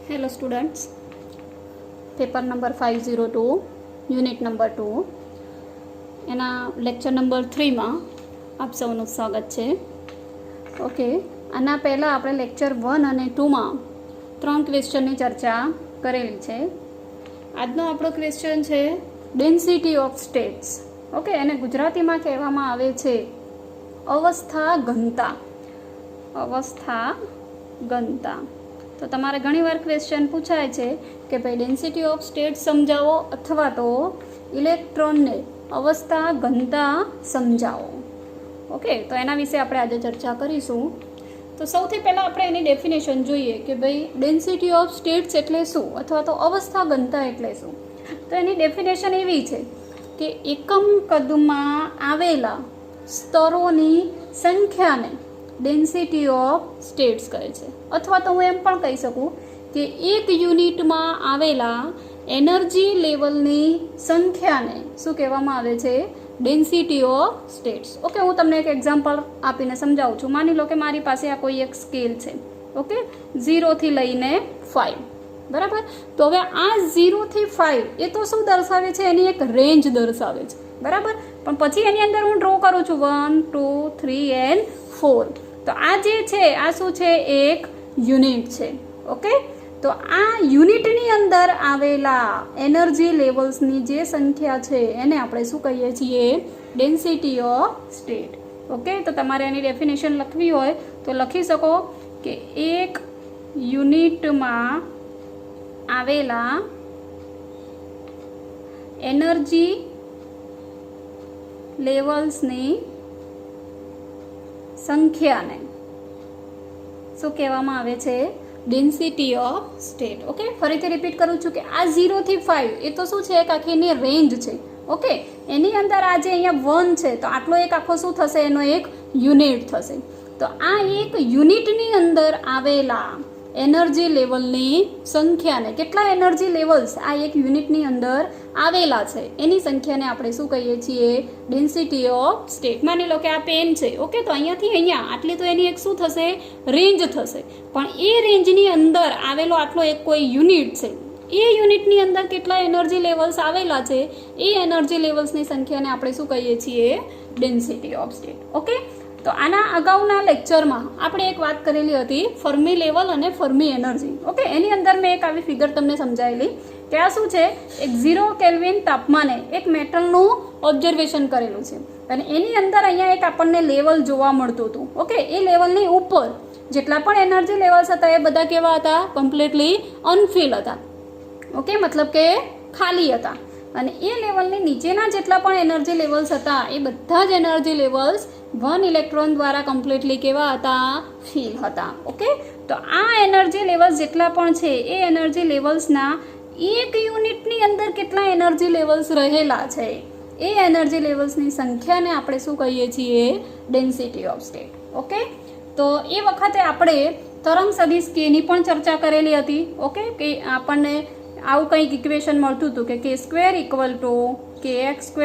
Hello students, paper number 502 unit number 2 એના lecture number 3માં આપ સૌનું સ્વાગત છે. ઓકે, આના પહેલાં આપણે લેક્ચર 1 અને 2માં 3 ક્વેશ્ચનની ચર્ચા કરેલી છે. આજનો આપણો ક્વેશ્ચન છે ડેન્સિટી ઓફ સ્ટેટ્સ. ઓકે, એને ગુજરાતીમાં કહેવામાં આવે છે અવસ્થા ઘનતા. અવસ્થા ઘનતા. તો તમારે ઘણીવાર ક્વેશ્ચન પૂછાય છે કે ભાઈ ડેન્સિટી ઓફ સ્ટેટ સમજાવો અથવા તો ઇલેક્ટ્રોનને અવસ્થા ઘનતા સમજાવો. ઓકે, તો એના વિશે આપણે આજે ચર્ચા કરીશું. તો સૌથી પહેલાં આપણે એની ડેફિનેશન જોઈએ કે ભાઈ ડેન્સિટી ઓફ સ્ટેટ્સ એટલે શું અથવા તો અવસ્થા ઘનતા એટલે શું. તો એની ડેફિનેશન એવી છે કે એકમ કદમાં આવેલા સ્તરોની સંખ્યાને ડેન્સિટી ઓફ સ્ટેટ્સ કહે છે. અથવા તો હું એમ પણ કહી શકું કે એક યુનિટમાં આવેલા એનર્જી લેવલની સંખ્યાને શું કહેવામાં આવે છે? Density of states. ઓકે, હું તમને એક એક્ઝામ્પલ આપીને સમજાવું છું. માની લો કે મારી પાસે આ કોઈ એક સ્કેલ છે. ઓકે, 0 થી લઈને 5. બરાબર. તો હવે આ 0 થી 5 એ તો શું દર્શાવે છે? એની એક રેન્જ દર્શાવે છે. બરાબર. પણ પછી એની અંદર હું ડ્રો કરું છું 1, 2, 3 and 4. તો આ જે છે આ શું છે? એક યુનિટ છે. ઓકે, તો આ યુનિટની અંદર આવેલા એનર્જી લેવલ્સની જે સંખ્યા છે એને આપણે શું કહીએ છીએ? Density of state. ઓકે, તો તમારે એની ડેફિનેશન લખવી હોય તો લખી શકો કે એક યુનિટમાં આવેલા એનર્જી લેવલ્સની સંખ્યાને શું કહેવામાં આવે છે? Density of state. ઓકે, ફરીથી રિપીટ કરું છું કે આ 0 થી 5 એ તો શું છે? એક આખી એની રેન્જ છે. ઓકે, એની અંદર આ જે અહીંયા 1 છે તો આટલો એક આખો શું થશે? એનો એક યુનિટ થશે. તો આ એક યુનિટની અંદર આવેલા એનર્જી લેવલની સંખ્યાને, કેટલા એનર્જી લેવલ્સ આ એક યુનિટની અંદર આવેલા છે એની સંખ્યાને આપણે શું કહીએ છીએ? Density of state. માની લો કે આ પેન છે. ઓકે, તો અહીંયાથી અહીંયા આટલી તો એની એક શું થશે? રેન્જ થશે. પણ એ રેન્જની અંદર આવેલો આટલો એક કોઈ યુનિટ છે. એ યુનિટની અંદર કેટલા એનર્જી લેવલ્સ આવેલા છે એ એનર્જી લેવલ્સની સંખ્યાને આપણે શું કહીએ છીએ? Density of state. ઓકે, તો આના અગાઉના લેક્ચરમાં આપણે એક વાત કરેલી હતી ફર્મી લેવલ અને ફર્મી એનર્જી. ઓકે, એની અંદર મેં એક આવી ફિગર તમને સમજાવેલી કે આ શું છે? એક 0 કેલ્વિન તાપમાને એક મેટલનું ઓબ્ઝર્વેશન કરેલું છે અને એની અંદર અહીંયા એક આપણને લેવલ જોવા મળતું હતું. ઓકે, એ લેવલની ઉપર જેટલા પણ એનર્જી લેવલ્સ હતા એ બધા કેવા હતા? કમ્પ્લીટલી અનફિલ હતા. ઓકે, મતલબ કે ખાલી હતા. અને એ લેવલની નીચેના જેટલા પણ એનર્જી લેવલ્સ હતા એ બધા જ એનર્જી લેવલ્સ 1 ઇલેક્ટ્રોન દ્વારા કમ્પ્લીટલી કેવા હતા? ફિલ હતા. ઓકે, તો આ એનર્જી લેવલ્સ જેટલા પણ છે એ એનર્જી લેવલ્સના એક યુનિટની અંદર કેટલા એનર્જી લેવલ્સ રહેલા છે એ એનર્જી લેવલ્સની સંખ્યાને આપણે શું કહીએ છીએ? Density of state. ઓકે, તો એ વખતે આપણે તરંગ સદિશ કેની પણ ચર્ચા કરેલી હતી. ઓકે, કે આપણને આવું કંઈક ઇક્વેશન મળતું હતું કે k² = kx²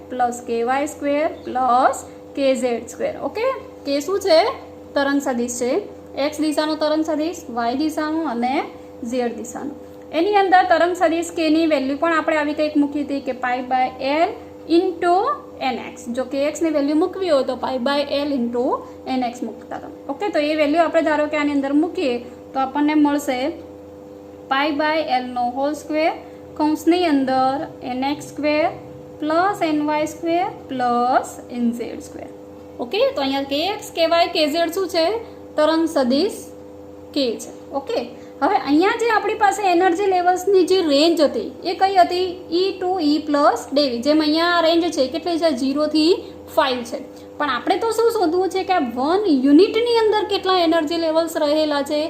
+ ky² + kz². Okay, કે શું છે? તરંગ સદિશ છે. x દિશાનું તરંગ સદિશ, y દિશાનું અને z દિશાનું. એની અંદર તરંગ સદિશ કેની વેલ્યુ પણ આપણે આવી કંઈક મૂકી હતી કે π/l × nx. જો kx ની વેલ્યુ મૂકવી હોય તો π/l × nx મૂકતા હતા. ઓકે, તો એ વેલ્યુ આપણે ધારો કે આની અંદર મૂકીએ તો આપણને મળશે π/l² કૌંસની અંદર nx² + ny² + nz². ઓકે, તો અહીંયા kx, ky, kz શું છે? તરંગ સદિશ કે છે. ઓકે, હવે અહીંયા જે આપણી પાસે એનર્જી લેવલ્સની જે રેન્જ હતી એ કઈ હતી? E to E + dV. જેમ અહીંયા રેન્જ છે કેટલી છે? 0 થી 5 છે. પણ આપણે તો શું શોધવું છે કે આ 1 યુનિટની અંદર કેટલા એનર્જી લેવલ્સ રહેલા છે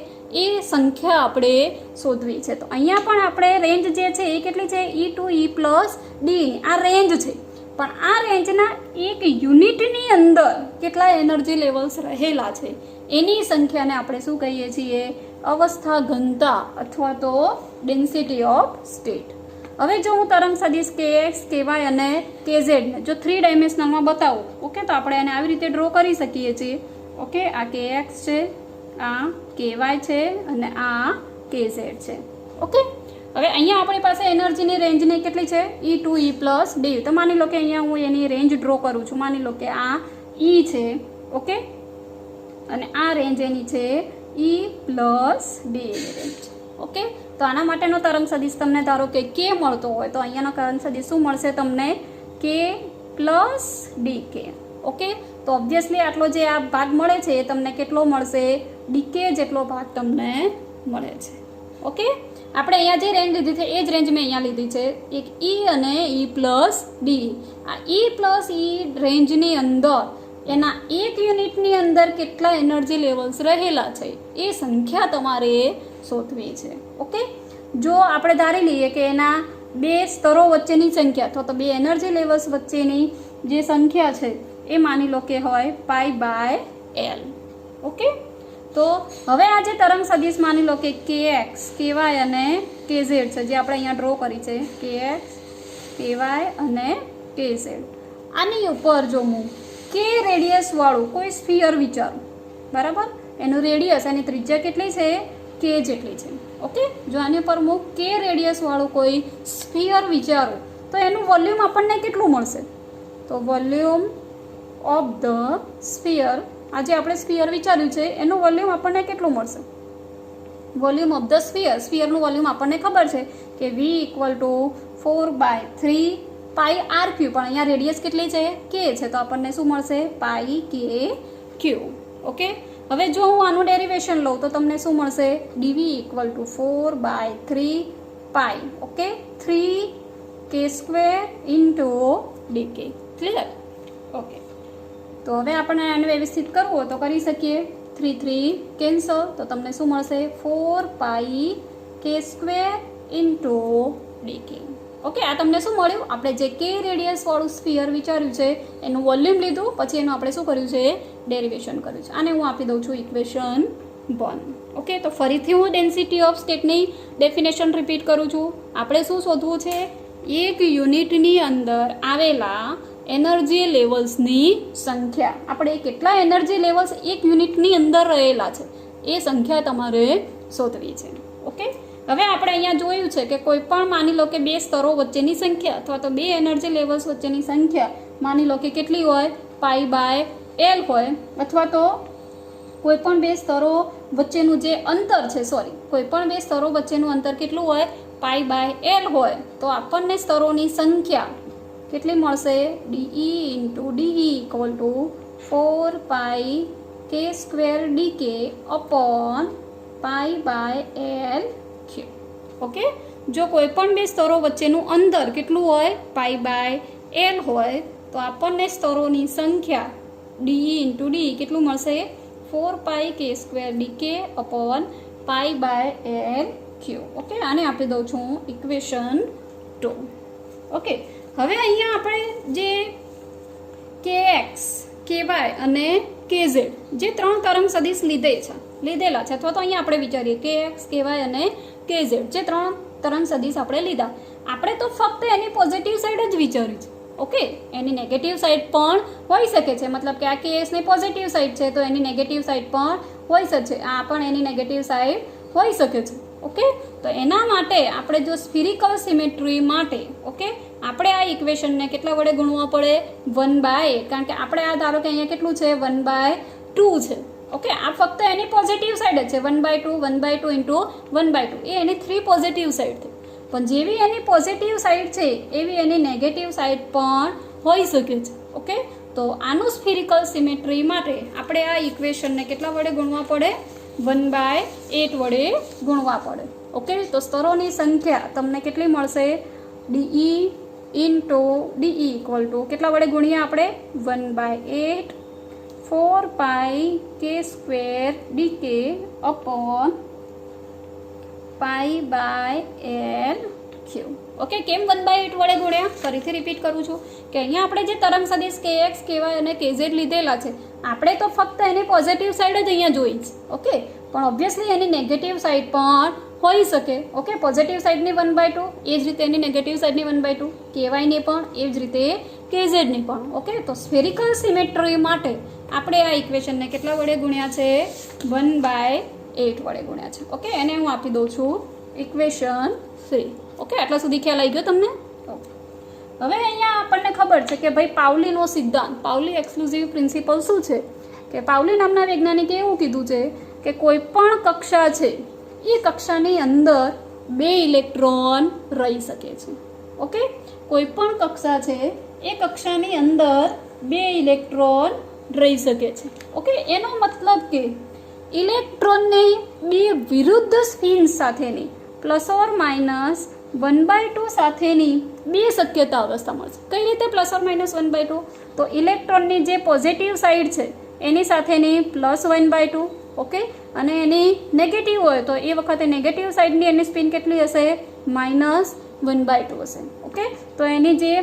એ સંખ્યા આપણે શોધવી છે. તો અહીંયા પણ આપણે રેન્જ જે છે એ કેટલી છે? E to E + D. આ રેન્જ છે. પણ આ રેન્જના એક યુનિટની અંદર કેટલા એનર્જી લેવલ્સ રહેલા છે એની સંખ્યાને આપણે શું કહીએ છીએ? અવસ્થા ઘનતા અથવા તો ડેન્સિટી ઓફ સ્ટેટ. હવે જો હું તરંગ સદિશ kx, ky અને kz ને જો 3 ડાયમેન્શનલમાં બતાવું, ઓકે, તો આપણે એને આવી રીતે ડ્રો કરી શકીએ છીએ. ઓકે, આ kx છે, આ ky છે અને આ KZ છે. ઓકે, હવે અહીંયા આપણી પાસે એનર્જીની રેન્જની કેટલી છે E2 E પ્લસ ડી. તો માની લો કે અહીંયા હું એની રેન્જ ડ્રો કરું છું. માની લો કે આ E છે. ઓકે, અને આ રેન્જ એની છે E પ્લસ ડી ની રેન્જ. ઓકે, તો આના માટેનો તરંગ સદિશ તમને ધારો કે K મળતો હોય તો અહીંયાનો તરંગ સદિશ શું મળશે તમને? K plus DK. ઓકે, તો ઓબ્વિયસલી આટલો જે આ ભાગ મળે છે એ તમને કેટલો મળશે? DK જેટલો ભાગ તમને મળે છે. ઓકે, આપણે અહીંયા જે રેન્જ લીધી છે એ જ રેન્જ મેં અહીંયા લીધી છે, એક E અને E પ્લસ ડી. આ E પ્લસ E રેન્જની અંદર એના એક યુનિટની અંદર કેટલા એનર્જી લેવલ્સ રહેલા છે એ સંખ્યા તમારે શોધવી છે. ઓકે, જો આપણે ધારી લઈએ કે એના બે સ્તરો વચ્ચેની સંખ્યા અથવા તો બે એનર્જી લેવલ્સ વચ્ચેની જે સંખ્યા છે એ માની લો કે હોય π/L. ઓકે, તો હવે આ જે તરંગ સદિશ માની લો કે KX, KY અને KZ છે જે આપણે અહીંયા ડ્રો કરી છે, KX, KY અને KZ. આની ઉપર જો હું K રેડિયસ વાળું કોઈ સ્ફિયર વિચારું, બરાબર, એનું રેડિયસ એની ત્રિજ્યા કેટલી છે? K જેટલી છે. ઓકે, જો આની ઉપર હું K રેડિયસ વાળું કોઈ સ્ફિયર વિચારું તો એનું વોલ્યુમ આપણને કેટલું મળશે? તો વોલ્યુમ ઓફ ધ સ્ફિયર, આજે આપણે સ્ફિયર વિચાર્યું છે એનું વોલ્યુમ આપણને કેટલું મળશે? વોલ્યુમ ઓફ ધ સ્ફિયર, સ્ફિયરનું વોલ્યુમ આપણને ખબર છે કે V = 4/3 πr3, પણ અહીંયા રેડિયસ કેટલી છે? K છે, તો આપણને શું મળશે? πKq. ઓકે, હવે જો હું આનું ડેરિવેશન લઉં તો તમને શું મળશે? dV = 4/3 π. Okay, 3k² × dk. Clear? Okay, તો હવે આપણે આને વ્યવસ્થિત કરવું હોય તો કરી શકીએ. 3 3 કેન્સલ, તો તમને શું મળશે? 4πk² × dk. ઓકે, આ તમને શું મળ્યું? આપણે જે K રેડિયસ વાળું સ્ફિયર વિચાર્યું છે એનું વોલ્યુમ લીધું, પછી એનું આપણે શું કર્યું છે? ડેરિવેશન કર્યું છે. આને હું આપી દઉં છું ઇક્વેશન 1. ઓકે, તો ફરીથી હું ડેન્સિટી ઓફ સ્ટેટની ડેફિનેશન રિપીટ કરું છું. આપણે શું શોધવું છે? એક યુનિટની અંદર આવેલા એનર્જી લેવલ્સની સંખ્યા. આપણે કેટલા એનર્જી લેવલ્સ એક યુનિટની અંદર રહેલા છે એ સંખ્યા તમારે શોધવી છે. ઓકે, હવે આપણે અહીંયા જોયું છે કે કોઈ પણ માની લો કે બે સ્તરો વચ્ચેની સંખ્યા અથવા તો બે એનર્જી લેવલ્સ વચ્ચેની સંખ્યા માની લો કે કેટલી હોય? π/L હોય, અથવા તો કોઈ પણ બે સ્તરો વચ્ચેનું જે અંતર છે, કોઈ પણ બે સ્તરો વચ્ચેનું અંતર કેટલું હોય? π/L હોય, તો આપણને સ્તરોની સંખ્યા કેટલી મળશે? dE × dE = 4πk² dk π/L3. Okay, જો કોઈ પણ બે સ્તરો વચ્ચેનું અંતર કેટલું હોય? π/L હોય, તો આપણને સ્તરોની સંખ્યા dE × dE કેટલું મળશે? 4πk² dk π/L3. ઓકે, આને આપી દઉં છું ઇક્વેશન 2. ઓકે, હવે અહીંયા આપણે જે KX, KY અને KZ જે ત્રણ તરંગ સદિશ લીધેલા છે, અથવા તો અહીંયા આપણે વિચારીએ KX, KY અને KZ જે ત્રણ તરંગ સદિશ આપણે લીધા, આપણે તો ફક્ત એની પોઝિટિવ સાઈડ જ વિચારી છે. ઓકે, એની નેગેટિવ સાઈડ પણ હોઈ શકે છે, મતલબ કે આ KXની પોઝિટિવ સાઈડ છે તો એની નેગેટિવ સાઈડ પણ હોઈ શકે છે, આ પણ એની નેગેટિવ સાઈડ હોઈ શકે છે. ઓકે, તો એના માટે આપણે જો સ્ફિરિકલ સિમેટ્રી માટે, ઓકે, આપણે આ ઇક્વેશનને કેટલા વડે ગુણવા પડે? 1/8, કારણ કે આપણે આ ધારો કે અહીંયા કેટલું છે? 1/2 છે. ઓકે, આ ફક્ત એની પોઝિટિવ સાઈડ જ છે. 1/2 1/2 × 1/2 એ એની 3 પોઝિટિવ સાઈડ છે, પણ જેવી એની પોઝિટિવ સાઈડ છે એવી એની નેગેટિવ સાઈડ પણ હોઈ શકે છે. ઓકે, તો આનું સ્ફિરિકલ સિમેટ્રી માટે આપણે આ ઇક્વેશનને કેટલા વડે ગુણવા પડે? 1/8 વડે ગુણવા પડે. ઓકે, તો સ્તરોની સંખ્યા તમને કેટલી મળશે? dE × dE = કેટલા વડે ગુણીએ આપણે? 1/8 4πk² dk π/L3. ઓકે, કેમ 1/8 વડે ગુણ્યા? ફરીથી રિપીટ કરું છું કે અહીંયા આપણે જે તરંગ સદિશ KX, KY અને KZ લીધેલા છે, આપણે તો ફક્ત એની પોઝિટિવ સાઈડ જ અહીંયા જોઈ છે. ઓકે, પણ ઓબ્વિયસલી એની નેગેટિવ સાઈડ પણ હોઈ શકે. ઓકે, પોઝિટિવ સાઈડની 1/2, એ જ રીતે એની નેગેટિવ સાઈડની 1/2, KYની પણ એ જ રીતે KZની પણ. ઓકે, તો સ્ફેરિકલ સિમેટ્રી માટે આપણે આ ઇક્વેશનને કેટલા વડે ગુણ્યા છે? 1/8 8 વડે ગુણ્યા છે. ઓકે, એને હું આપી દઉં છું ઇક્વેશન 3. ઓકે, આટલા સુધી ખ્યાલ આવી ગયો તમને? ઓકે, હવે અહીંયા આપણને ખબર છે કે ભાઈ પાઉલીનો સિદ્ધાંત, પાઉલી એક્સક્લુઝિવ પ્રિન્સિપલ શું છે કે પાઉલી નામના વૈજ્ઞાનિકે એવું કીધું છે કે કોઈ પણ કક્ષા છે એ કક્ષાની અંદર 2 ઇલેક્ટ્રોન રહી શકે છે. ઓકે, કોઈ પણ કક્ષા છે એ કક્ષાની અંદર 2 ઇલેક્ટ્રોન રહી શકે છે. ઓકે, એનો મતલબ કે ઇલેક્ટ્રોનને 2 વિરુદ્ધ સ્પિન સાથેની ±1/2 સાથેની 2 શક્યતા અવસ્થા મળશે. કઈ રીતે ±1/2? તો ઇલેક્ટ્રોનની જે પોઝિટિવ સાઈડ છે એની સાથેની +1/2. ઓકે, અને એની નેગેટિવ હોય તો એ વખતે નેગેટિવ સાઈડની એની સ્પિન કેટલી હશે? -1/2 હશે. ઓકે, તો એની જે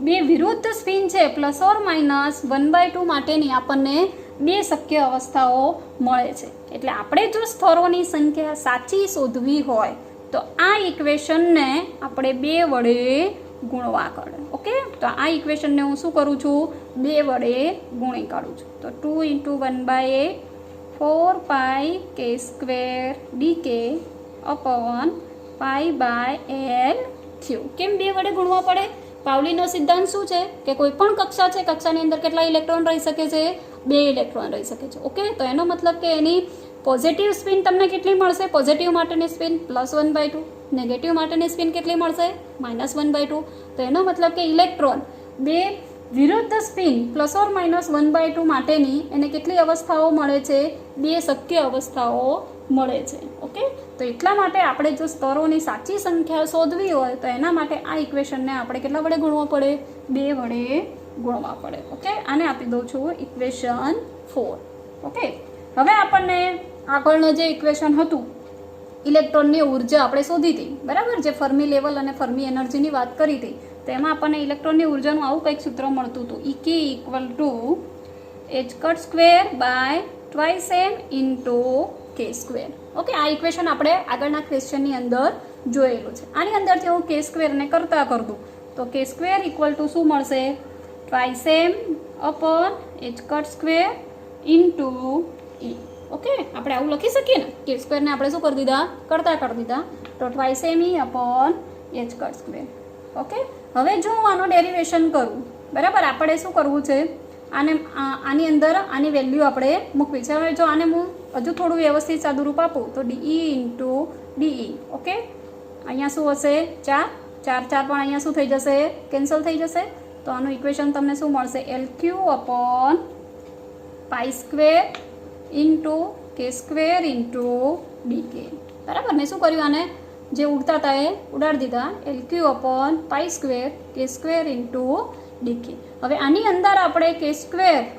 2 વિરુદ્ધ સ્પિન છે ±1/2 માટેની આપણને 2 શક્ય અવસ્થાઓ મળે છે. એટલે આપણે જો સ્તરોની સંખ્યા સાચી શોધવી હોય તો આ ઇક્વેશનને આપણે 2 વડે ગુણવા પડે. ઓકે, તો આ ઇક્વેશનને હું શું કરું છું? 2 વડે ગુણી કાઢું છું. તો 2 × 1/8 4πk² dk upon π/L3. કેમ 2 વડે ગુણવા પડે? પાઉલીનો સિદ્ધાંત શું છે કે કોઈ પણ કક્ષા છે, કક્ષાની અંદર કેટલા ઇલેક્ટ્રોન રહી શકે છે? 2 ઇલેક્ટ્રોન રહી શકે છે. ઓકે, તો એનો મતલબ કે એની પોઝિટિવ સ્પિન તમને કેટલી મળશે? પોઝિટિવ માટેની સ્પિન +1/2, નેગેટિવ માટેની સ્પિન કેટલી મળશે? -1/2. તો એનો મતલબ કે ઇલેક્ટ્રોન 2 વિરુદ્ધ સ્પિન ±1/2 માટેની એને કેટલી અવસ્થાઓ મળે છે? 2 શક્ય અવસ્થાઓ મળે છે. ઓકે, તો એટલા માટે આપણે જો સ્તરોની સાચી સંખ્યા શોધવી હોય તો એના માટે આ ઇક્વેશનને આપણે કેટલા વડે ગુણવા પડે? 2 વડે ગુણવા પડે. ઓકે, આને આપી દઉં છું ઇક્વેશન 4. ઓકે, હવે આપણને આગળનું જે ઇક્વેશન હતું ઇલેક્ટ્રોનની ઉર્જા આપણે શોધી હતી, બરાબર, જે ફર્મી લેવલ અને ફર્મી એનર્જીની વાત કરી હતી, તો એમાં આપણને ઇલેક્ટ્રોનની ઉર્જાનું આવું કંઈક સૂત્ર મળતું હતું, EK = h²/2m × k². ઓકે, આ ઇક્વેશન આપણે આગળના ક્વેશ્ચનની અંદર જોયેલું છે. આની અંદરથી હું k² ને કરતા કર દઉં તો k² = શું મળશે? 2m/h² × E. ઓકે, આપણે આવું લખી શકીએ ને, k² ને આપણે શું કરી દીધા? કરતા કરી દીધા. તો 2me/h². ઓકે, હવે જો હું આનું ડેરિવેશન કરું, બરાબર, આપણે શું કરવું છે? આની અંદર આની વેલ્યુ આપણે મૂકવી છે. હવે જો આને હું હજુ થોડું વ્યવસ્થિત સાદું રૂપ આપું તો DE × DE. ઓકે, અહીંયા શું હશે? 4 પણ અહીંયા શું થઈ જશે? કેન્સલ થઈ જશે. તો આનું ઇક્વેશન તમને શું મળશે? L3/π² × k² × dk. બરાબર ને? શું કર્યું? આને જે ઉડતા હતા એ ઉડાડી દીધા. L3/π² k² × dk. હવે આની અંદર આપણે k²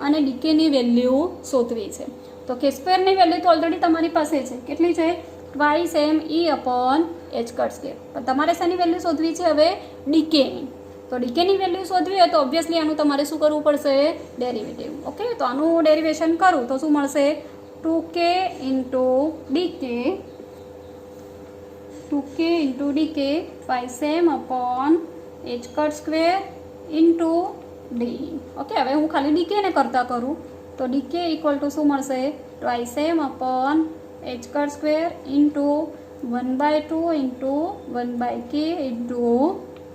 અને dkની વેલ્યુ શોધવી છે. તો k² ની વેલ્યુ તો ઓલરેડી તમારી પાસે છે. કેટલી છે? 2me/h². પણ તમારે શેની વેલ્યુ શોધવી છે હવે? dkની. તો dkની વેલ્યુ શોધવી હોય તો ઓબ્વિયસલી આનું તમારે શું કરવું પડશે? ડેરિવેટિવ. ઓકે, તો આનું ડેરિવેશન કરું તો શું મળશે? 2k × dk 5m/h² × de. Okay, હવે હું ખાલી dk ને કરતા કરું તો dk = શું મળશે? 2m/h² × 1/2 × 1/k ×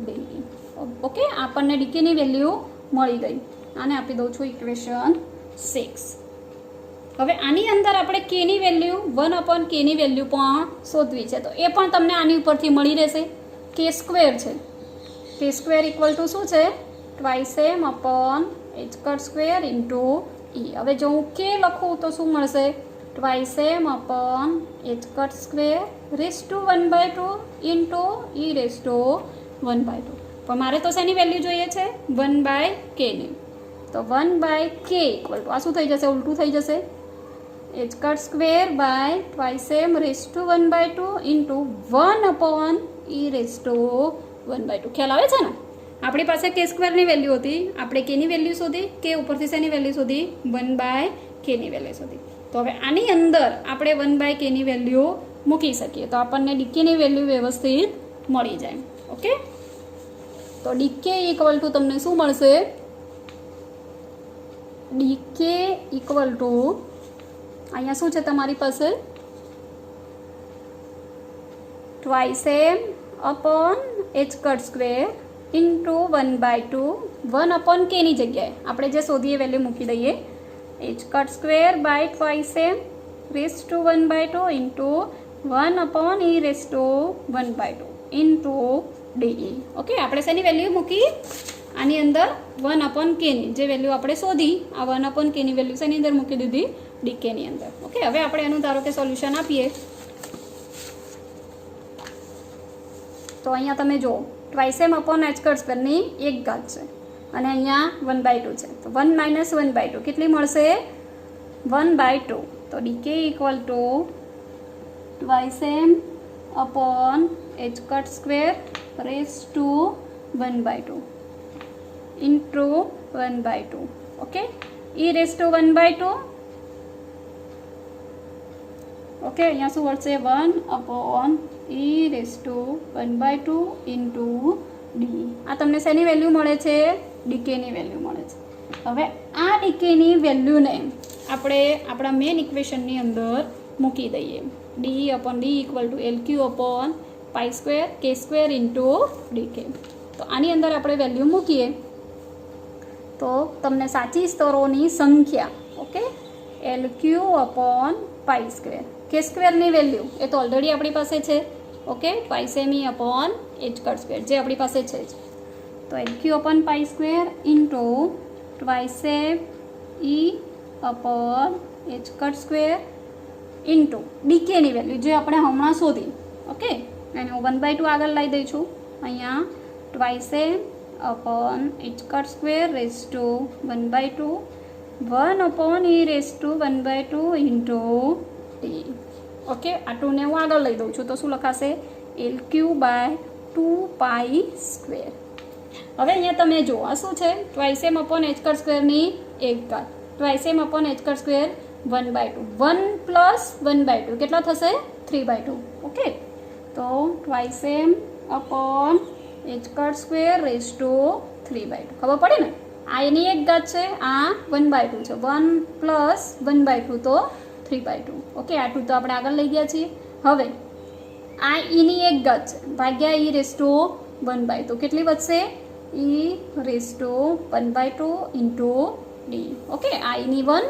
de. ઓકે, આપણને dkની વેલ્યુ મળી ગઈ. આને આપી દઉં છું ઇક્વેશન 6. હવે આની અંદર આપણે kની વેલ્યુ 1/k ની વેલ્યુ પણ શોધવી છે. તો એ પણ તમને આની ઉપરથી મળી રહેશે. k² છે. k² = શું છે? 2m/h² × E. હવે જો હું k લખું તો શું મળશે? 2m/h² × E⁻². પણ મારે તો શેની વેલ્યુ જોઈએ છે? 1/k ની. તો 1/k = આ શું થઈ જશે? ઉલટું થઈ જશે. h²/2m⁻² × 1/e⁻². ખ્યાલ આવે છે ને? આપણી પાસે k² ની વેલ્યુ હતી, આપણે k ની વેલ્યુ શોધી, k ઉપરથી શેની વેલ્યુ શોધી? 1/k ની વેલ્યુ શોધી. તો હવે આની અંદર આપણે 1/k ની વેલ્યુ મૂકી શકીએ તો આપણને dk ની વેલ્યુ વ્યવસ્થિત મળી જાય. ઓકે, તો dk = તમને શું મળશે? dk = અહીંયા શું છે તમારી પાસે? ટ્વાઇસ એમ upon H cut square into 1/2 1 કેની જગ્યાએ આપણે જે શોધીએ વેલ્યુ મૂકી દઈએ H cut square by twice M raise to 1/2 into 1 e raise to 1/2 into D E. Okay, આપણે શેની વેલ્યુ મૂકી આની અંદર 1 કેની જે વેલ્યુ આપણે શોધી આ 1 કેની વેલ્યુ શેની અંદર મૂકી દીધી ડીકેની અંદર. ઓકે, હવે આપણે એનું ધારો કે સોલ્યુશન આપીએ તો અહીંયા તમે જુઓ ટ્વાઇસ એમ અપોન એચ કટ સ્ક્વેરની 1 ઘાત છે અને અહીંયા 1/2 છે તો 1 માઇનસ 1/2 કેટલી મળશે 1/2. તો D K equal to twice M upon H cut square raise to 1/2 into 1/2. Okay, E raise to 1/2. Okay, અહીંયા શું મળશે 1 e raise to 1/2 into D. આ તમને શેની વેલ્યુ મળે છે ડીકેની વેલ્યુ મળે છે. હવે આ ડીકેની વેલ્યુને આપણે આપણા મેઇન ઇક્વેશનની અંદર મૂકી દઈએ D upon D equal to L q upon pi square કે સ્ક્વેર ઇન્ટુ ડીકે. તો આની અંદર આપણે વેલ્યુ મૂકીએ તો તમને સાચી સ્તરોની સંખ્યા okay l q upon pi square k સ્ક્વેરની વેલ્યુ એ તો ઓલરેડી આપણી પાસે છે. Okay, twice m e upon H cut square જે આપણી પાસે છે જ. તો l q upon pi square into twice m e upon H cut square into ડીકેની વેલ્યુ જે આપણે હમણાં શોધી. ઓકે, એને હું 1/2 આગળ લઈ દઈ છું. અહીંયા twice M upon H cut square raise to 1/2 1 e raise to 1/2 into T. Okay, આ 2 ને હું આગળ લઈ દઉં છું તો શું લખાશે L Q by 2 pi square. હવે અહીંયા તમે જુઓ આ શું છે ટ્વાઇસ એમ અપોન એચ કટ સ્ક્વેરની 1 ઘાત ટ્વાઇસ એમ upon H cut square 1/2 1 plus 1/2 કેટલા થશે 3/2. ઓકે, તો twice M upon H cut square raise to 3/2 ખબર પડે ને. આ એની 1 ઘાત છે આ 1/2 છે 1 પ્લસ 1/2 તો 3/2. ઓકે, આ 2 તો આપણે આગળ લઈ ગયા છીએ. હવે આ ઈની 1 ઘાત છે ભાગ્યા ઈ રેસ ટુ 1/2 કેટલી વધશે ઈ raise to 1/2 into D. Okay, આ ઈની 1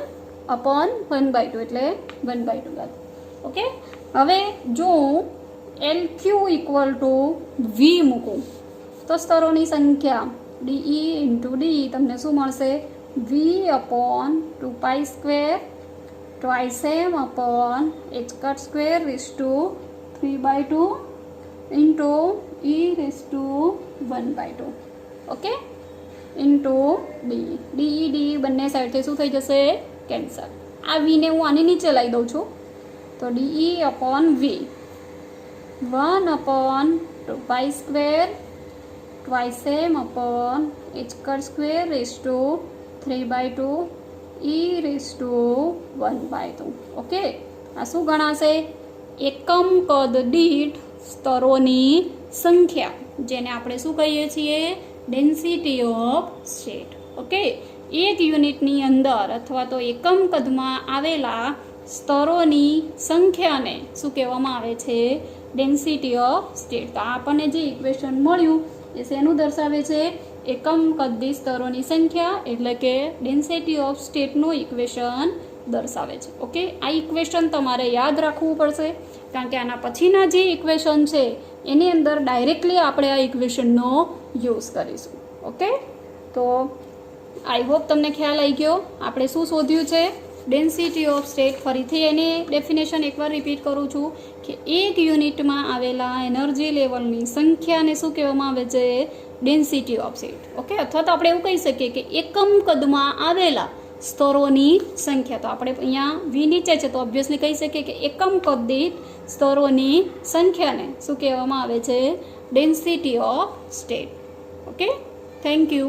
અપોન 1/2 એટલે 1/2 ઘાત. ઓકે, હવે જો એલ ક્યુ ઇક્વલ ટુ વી મૂકું તો સ્તરોની સંખ્યા ડીઈ ઇન્ટુ ડી તમને શું મળશે V upon 2 pi square twice M upon H cut square raise to 3/2 into E raise to 1/2. Okay, into D D D બંને સાઈડથી શું થઈ જશે કેન્સલ. આ વીને હું આની નીચે લઈ દઉં છું તો D E upon V 1 upon 2 pi square twice M upon H cut square raise to 3/2 E raise to 1/2. Okay, આ શું ગણાશે એકમ કદ દીઠ સ્તરોની સંખ્યા જેને આપણે શું કહીએ છીએ ડેન્સિટી ઓફ સ્ટેટ. ઓકે, એક યુનિટની અંદર અથવા તો એકમ કદમાં આવેલા સ્તરોની સંખ્યાને શું કહેવામાં આવે છે ડેન્સિટી ઓફ સ્ટેટ. તો આપણને જે ઇક્વેશન મળ્યું એ શેનું દર્શાવે છે એકમ કદ સ્તરોની સંખ્યા એટલે કે ડેન્સિટી ઓફ સ્ટેટનું ઇક્વેશન દર્શાવે છે. ઓકે, આ ઇક્વેશન તમારે યાદ રાખવું પડશે કારણ કે આના પછીના જે ઇક્વેશન છે એની અંદર ડાયરેક્ટલી આપણે આ ઇક્વેશનનો યુઝ કરીશું. ઓકે, તો આઈ હોપ તમને ખ્યાલ આવી ગયો આપણે શું શોધ્યું છે ડેન્સિટી ઓફ સ્ટેટ. ફરીથી એની ડેફિનેશન એકવાર રિપીટ કરું છું કે એક યુનિટમાં આવેલા એનર્જી લેવલની સંખ્યાને શું કહેવામાં આવે છે ડેન્સિટી ઓફ સ્ટેટ. ઓકે, અથવા તો આપણે એવું કહી શકીએ કે એકમ કદમાં આવેલા સ્તરોની સંખ્યા. તો આપણે અહીંયા વી નીચે છે તો ઓબ્વિયસલી કહી શકીએ કે એકમ કદ દીઠ સ્તરોની સંખ્યાને શું કહેવામાં આવે છે density of state. Okay, thank you.